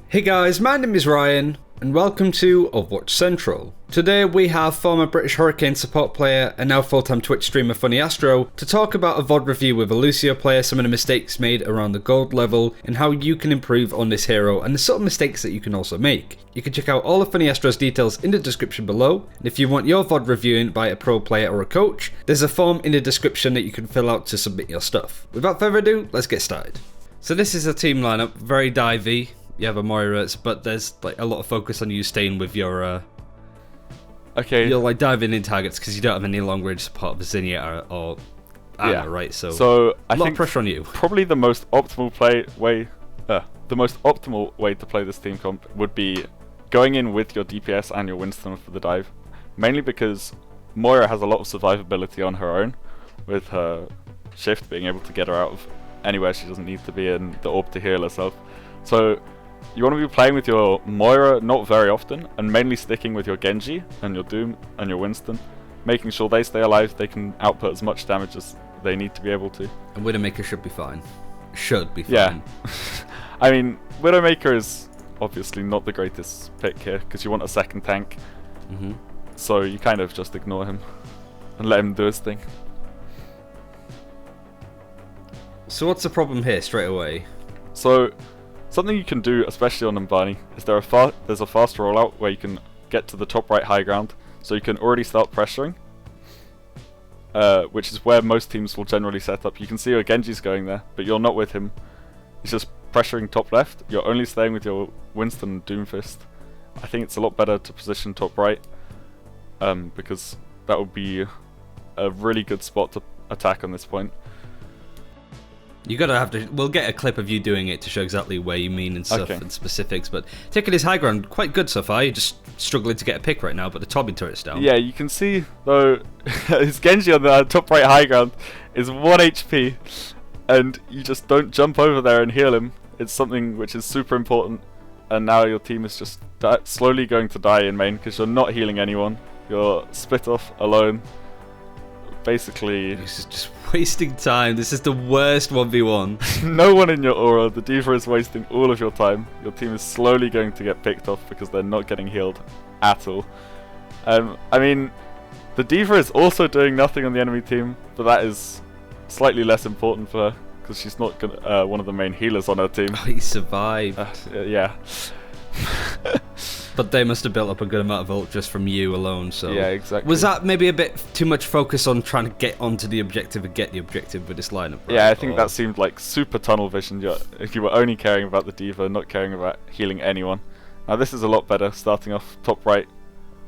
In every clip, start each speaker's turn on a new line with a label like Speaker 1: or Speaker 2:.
Speaker 1: Hey guys, my name is Ryan, and welcome to Overwatch Central. Today we have former British Hurricane support player and now full-time Twitch streamer FunnyAstro to talk about a VOD review with a Lucio player, some of the mistakes made around the gold level, and how you can improve on this hero, and the subtle mistakes that you can also make. You can check out all of FunnyAstro's details in the description below, and if you want your VOD reviewing by a pro player or a coach, there's a form in the description that you can fill out to submit your stuff. Without further ado, let's get started. So this is a team lineup, very divey. You have a Moira, but there's like a lot of focus on you staying with your
Speaker 2: Okay.
Speaker 1: You're like diving in targets because you don't have any long range support of Zinnia or Anna, right? So
Speaker 2: I
Speaker 1: a lot
Speaker 2: think
Speaker 1: of pressure on you.
Speaker 2: Probably the most optimal way to play this team comp would be going in with your DPS and your Winston for the dive. Mainly because Moira has a lot of survivability on her own, with her shift being able to get her out of anywhere she doesn't need to be in the orb to heal herself. So you want to be playing with your Moira not very often, and mainly sticking with your Genji and your Doom and your Winston, making sure they stay alive, they can output as much damage as they need to be able to.
Speaker 1: And Widowmaker should be fine. Should be fine.
Speaker 2: Yeah. I mean, Widowmaker is obviously not the greatest pick here, because you want a second tank. So you kind of just ignore him and let him do his thing.
Speaker 1: So what's the problem here straight away?
Speaker 2: So something you can do, especially on Nirvana, is there's a fast rollout where you can get to the top right high ground, so you can already start pressuring, which is where most teams will generally set up. You can see your Genji's going there, but you're not with him. He's just pressuring top left. You're only staying with your Winston and Doomfist. I think it's a lot better to position top right, because that would be a really good spot to attack on this point.
Speaker 1: You gotta have to. We'll get a clip of you doing it to show exactly where you mean and stuff and specifics. But taking his high ground quite good so far. You're just struggling to get a pick right now, but the Tobbing turret's down.
Speaker 2: Yeah, you can see though his Genji on the top right high ground is 1 HP, and you just don't jump over there and heal him. It's something which is super important, and now your team is just slowly going to die in main because you're not healing anyone. You're split off alone. Basically,
Speaker 1: this is just wasting time. This is the worst 1v1.
Speaker 2: No one in your aura. The D.Va is wasting all of your time. Your team is slowly going to get picked off because they're not getting healed at all. I mean, the D.Va is also doing nothing on the enemy team, but that is slightly less important for her because she's not one of the main healers on her team.
Speaker 1: Oh, he survived.
Speaker 2: Yeah.
Speaker 1: But they must have built up a good amount of ult just from you alone, so...
Speaker 2: Yeah, exactly.
Speaker 1: Was that maybe a bit too much focus on trying to get onto the objective and get the objective with this lineup, right?
Speaker 2: Yeah, I think that seemed like super tunnel vision. If you were only caring about the D.Va, not caring about healing anyone. Now this is a lot better, starting off top right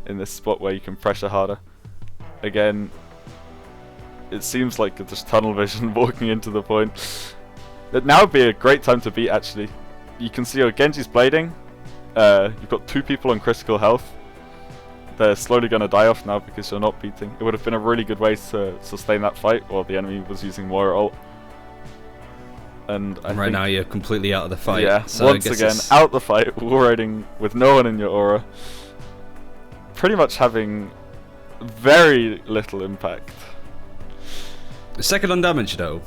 Speaker 2: in this spot where you can pressure harder. Again, it seems like just tunnel vision walking into the point. But now would be a great time to beat, actually. You can see your Genji's blading. You've got 2 people on critical health. They're slowly going to die off now because you're not beating. It would have been a really good way to sustain that fight while the enemy was using Moira ult. And
Speaker 1: right now you're completely out of the fight.
Speaker 2: Yeah,
Speaker 1: so
Speaker 2: once again, out the fight, wall raiding with no one in your aura. Pretty much having very little impact.
Speaker 1: Second on damage though.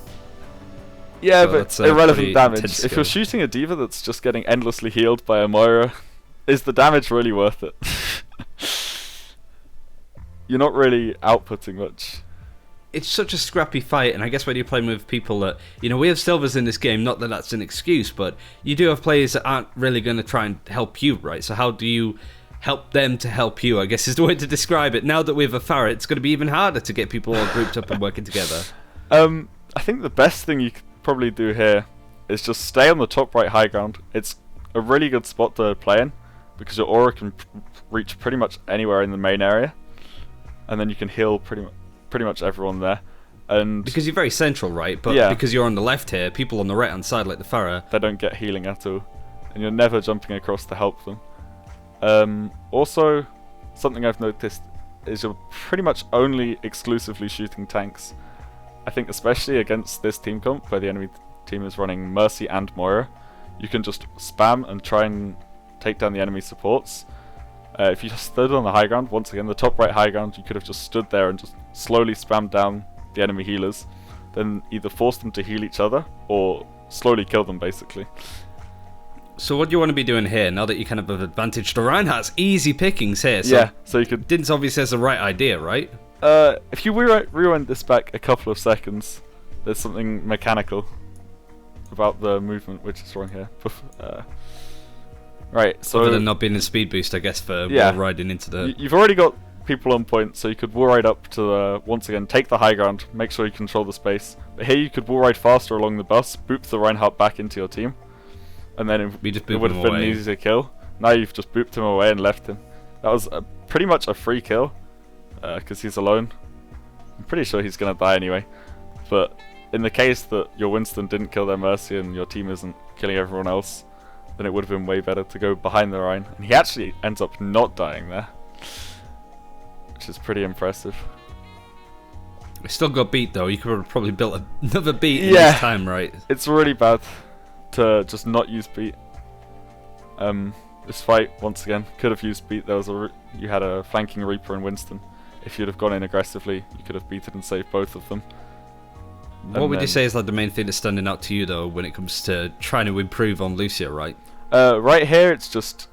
Speaker 2: Yeah,
Speaker 1: So
Speaker 2: but
Speaker 1: that's,
Speaker 2: irrelevant damage.
Speaker 1: intense
Speaker 2: If you're
Speaker 1: skill.
Speaker 2: shooting a D.Va that's just getting endlessly healed by a Moira, is the damage really worth it? You're not really outputting much.
Speaker 1: It's such a scrappy fight, and I guess when you're playing with people that, you know, we have silvers in this game, not that that's an excuse, but you do have players that aren't really going to try and help you, right? So how do you help them to help you, I guess is the way to describe it. Now that we have a Farah, it's going to be even harder to get people all grouped up and working together.
Speaker 2: I think the best thing you could probably do here is just stay on the top right high ground. It's a really good spot to play in because your aura can reach pretty much anywhere in the main area, and then you can heal pretty much everyone there. And
Speaker 1: because you're very central, right? But because you're on the left here, people on the right hand side like the Farah,
Speaker 2: they don't get healing at all, and you're never jumping across to help them. Also, something I've noticed is you're pretty much only exclusively shooting tanks. I think especially against this team comp where the enemy team is running Mercy and Moira, you can just spam and try and take down the enemy supports. If you just stood on the high ground, once again the top right high ground, you could have just stood there and just slowly spammed down the enemy healers, then either force them to heal each other or slowly kill them basically.
Speaker 1: So what do you want to be doing here now that you kind of have advantage? The Reinhardt's easy pickings here. So
Speaker 2: yeah, so you could...
Speaker 1: Didn't obviously has the right idea, right?
Speaker 2: If you rewind this back a couple of seconds, there's something mechanical about the movement which is wrong here. Right, so...
Speaker 1: Other than not being a speed boost, I guess, for wall riding into the...
Speaker 2: You've already got people on point, so you could wall ride up to, once again, take the high ground, make sure you control the space. But here you could wall ride faster along the bus, boop the Reinhardt back into your team, and then it would have been an easier kill. Now you've just booped him away and left him. That was pretty much a free kill, because he's alone. I'm pretty sure he's going to die anyway. But in the case that your Winston didn't kill their Mercy and your team isn't killing everyone else, then it would have been way better to go behind the Rhine. And he actually ends up not dying there, which is pretty impressive.
Speaker 1: We still got beat though. You could have probably built another beat in this time, right?
Speaker 2: It's really bad to just not use beat. This fight, once again, could have used beat. You had a flanking Reaper and Winston. If you'd have gone in aggressively, you could have beaten and saved both of them.
Speaker 1: What would you say is like the main thing that's standing out to you though when it comes to trying to improve on Lucio, right?
Speaker 2: Right here, it's just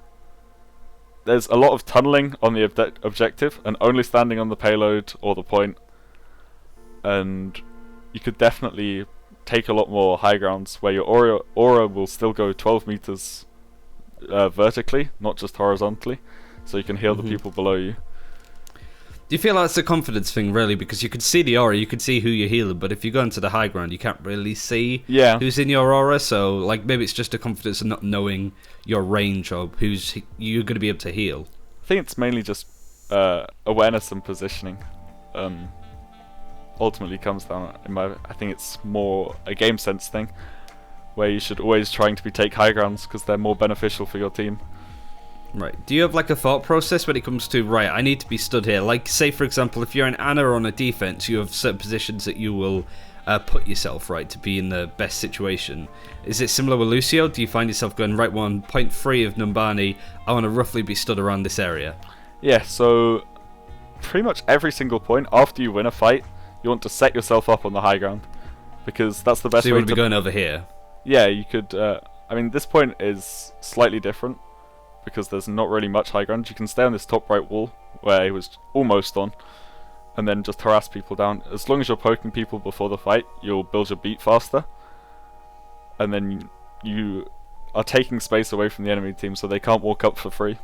Speaker 2: there's a lot of tunneling on the objective and only standing on the payload or the point. And you could definitely take a lot more high grounds where your aura will still go 12 meters vertically, not just horizontally, so you can heal the people below you.
Speaker 1: Do you feel like it's a confidence thing, really? Because you could see the aura, you could see who you're healing, but if you go into the high ground, you can't really see who's in your aura, so like maybe it's just a confidence of not knowing your range of who's you're going to be able to heal.
Speaker 2: I think it's mainly just awareness and positioning. Ultimately comes down, I think it's more a game sense thing, where you should always trying to take high grounds because they're more beneficial for your team.
Speaker 1: Right. Do you have like a thought process when it comes to, right, I need to be stood here? Like, say for example, if you're an Ana on a defense, you have certain positions that you will put yourself, right, to be in the best situation. Is it similar with Lucio? Do you find yourself going, right, 1.3 of Numbani, I want to roughly be stood around this area?
Speaker 2: Yeah, so pretty much every single point after you win a fight, you want to set yourself up on the high ground, because that's the best way to...
Speaker 1: So you want to be going over here?
Speaker 2: Yeah, you could... I mean, this point is slightly different, because there's not really much high ground. You can stay on this top right wall, where he was almost on, and then just harass people down. As long as you're poking people before the fight, you'll build your beat faster, and then you are taking space away from the enemy team, so they can't walk up for free.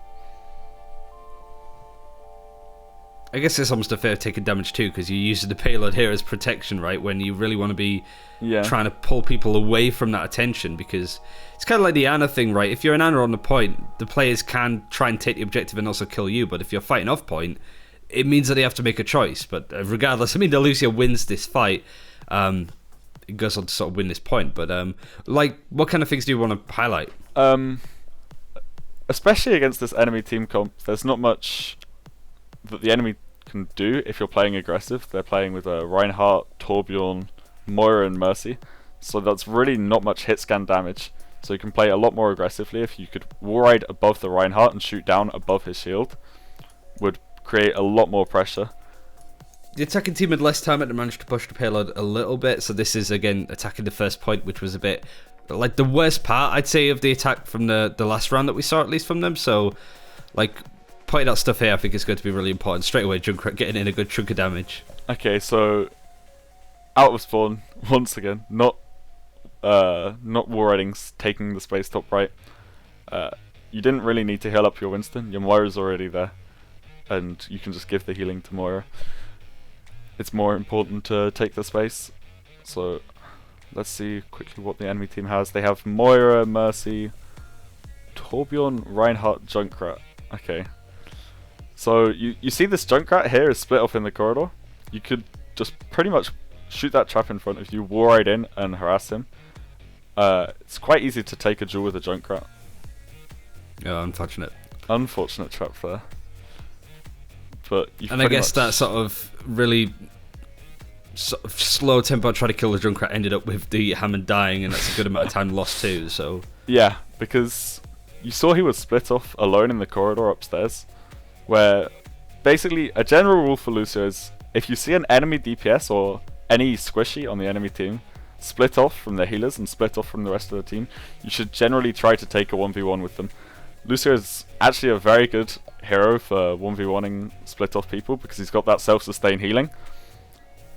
Speaker 1: I guess it's almost a fair taking damage too, because you're using the payload here as protection, right? When you really want to be trying to pull people away from that attention, because it's kind of like the Ana thing, right? If you're an Ana on the point, the players can try and take the objective and also kill you, but if you're fighting off point, it means that they have to make a choice. But regardless, I mean, the Lucio wins this fight. It goes on to sort of win this point, but like, what kind of things do you want to highlight?
Speaker 2: Especially against this enemy team comp, there's not much that the enemy can do if you're playing aggressive. They're playing with Reinhardt, Torbjorn, Moira and Mercy, so that's really not much hit scan damage. So you can play a lot more aggressively. If you could wall ride above the Reinhardt and shoot down above his shield, would create a lot more pressure.
Speaker 1: The attacking team had less time and managed to push the payload a little bit, so this is again attacking the first point, which was a bit like the worst part, I'd say, of the attack from the last round that we saw, at least from them. So like, pointing out stuff here I think is going to be really important. Straight away, Junkrat getting in a good chunk of damage.
Speaker 2: Okay, so out of spawn, once again, not wall riding, taking the space top right. You didn't really need to heal up your Winston. Your Moira's already there, and you can just give the healing to Moira. It's more important to take the space. So let's see quickly what the enemy team has. They have Moira, Mercy, Torbjorn, Reinhardt, Junkrat. Okay. So you see this Junkrat here is split off in the corridor. You could just pretty much shoot that trap in front of you, wall right in and harass him. It's quite easy to take a duel with a Junkrat.
Speaker 1: Yeah, unfortunate.
Speaker 2: Unfortunate trap there. But
Speaker 1: and I guess that sort of really slow tempo try to kill the Junkrat ended up with the Hammond dying, and that's a good amount of time lost too. So
Speaker 2: yeah, because you saw he was split off alone in the corridor upstairs, where basically a general rule for Lucio is if you see an enemy DPS or any squishy on the enemy team, split off from their healers and split off from the rest of the team, you should generally try to take a 1v1 with them. Lucio is actually a very good hero for 1v1ing split off people because he's got that self-sustain healing.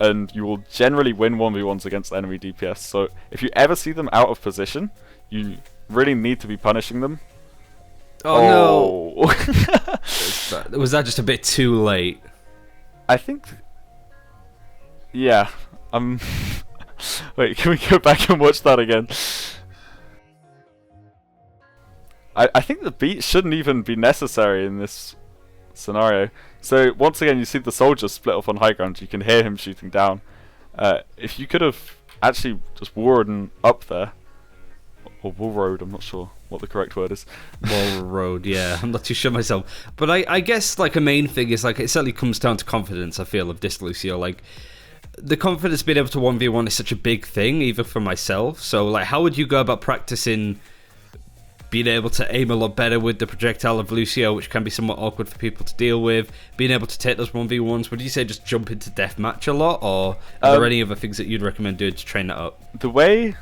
Speaker 2: And you will generally win 1v1s against enemy DPS. So if you ever see them out of position, you really need to be punishing them.
Speaker 1: Oh. No! Was that just a bit too late?
Speaker 2: I think... Yeah. Wait, can we go back and watch that again? I think the beat shouldn't even be necessary in this scenario. So once again, you see the soldier split off on high ground. You can hear him shooting down. If you could have actually just warred up there, or wall road, I'm not sure what the correct word is.
Speaker 1: Wall road, yeah, I'm not too sure myself. But I guess like a main thing is like it certainly comes down to confidence. I feel of this Lucio, like the confidence being able to 1v1 is such a big thing, even for myself. So like, how would you go about practicing being able to aim a lot better with the projectile of Lucio, which can be somewhat awkward for people to deal with, being able to take those 1v1s? Would you say just jump into deathmatch a lot, or are there any other things that you'd recommend doing to train that up?
Speaker 2: The way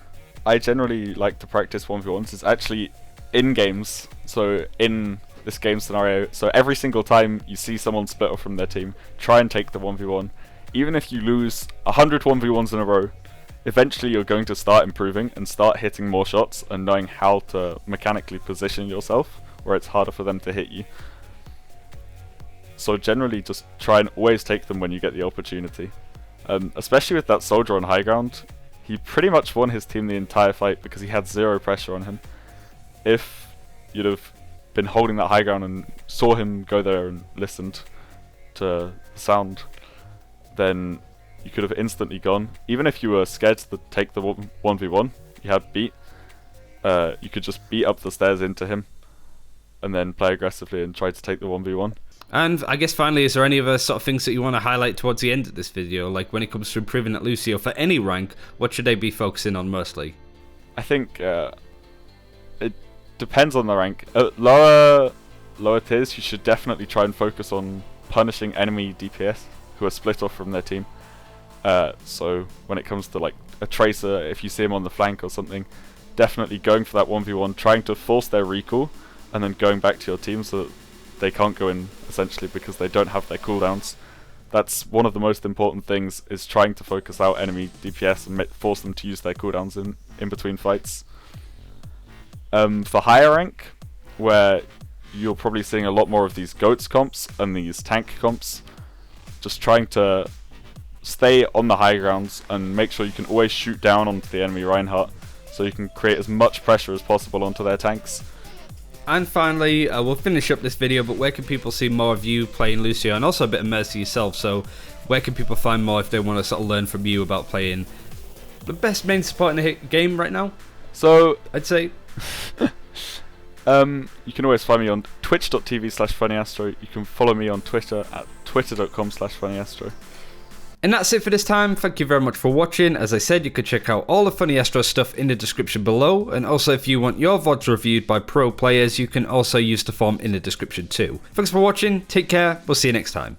Speaker 2: I generally like to practice 1v1s is actually in games. So in this game scenario, so every single time you see someone split off from their team, try and take the 1v1. Even if you lose 100 1v1s in a row, eventually you're going to start improving and start hitting more shots and knowing how to mechanically position yourself where it's harder for them to hit you. So generally just try and always take them when you get the opportunity. Especially with that soldier on high ground, he pretty much won his team the entire fight because he had zero pressure on him. If you'd have been holding that high ground and saw him go there and listened to the sound, then you could have instantly gone. Even if you were scared to take the 1v1, you had beat, you could just beat up the stairs into him and then play aggressively and try to take the 1v1.
Speaker 1: And I guess finally, is there any other sort of things that you want to highlight towards the end of this video? Like when it comes to improving at Lucio for any rank, what should they be focusing on mostly?
Speaker 2: I think it depends on the rank. Lower tiers, you should definitely try and focus on punishing enemy DPS who are split off from their team. So when it comes to like a tracer, if you see him on the flank or something, definitely going for that 1v1, trying to force their recall, and then going back to your team so that they can't go in, essentially, because they don't have their cooldowns. That's one of the most important things, is trying to focus out enemy DPS and force them to use their cooldowns in between fights. For higher rank, where you're probably seeing a lot more of these goats comps and these tank comps, just trying to stay on the high grounds and make sure you can always shoot down onto the enemy Reinhardt so you can create as much pressure as possible onto their tanks.
Speaker 1: And finally, we'll finish up this video, but where can people see more of you playing Lucio, and also a bit of Mercy yourself? So where can people find more if they want to sort of learn from you about playing the best main support in the game right now?
Speaker 2: So
Speaker 1: I'd say
Speaker 2: you can always find me on twitch.tv/FunnyAstro. You can follow me on Twitter at twitter.com/FunnyAstro.
Speaker 1: And that's it for this time. Thank you very much for watching. As I said, you could check out all the FunnyAstro stuff in the description below. And also, if you want your VODs reviewed by pro players, you can also use the form in the description too. Thanks for watching. Take care. We'll see you next time.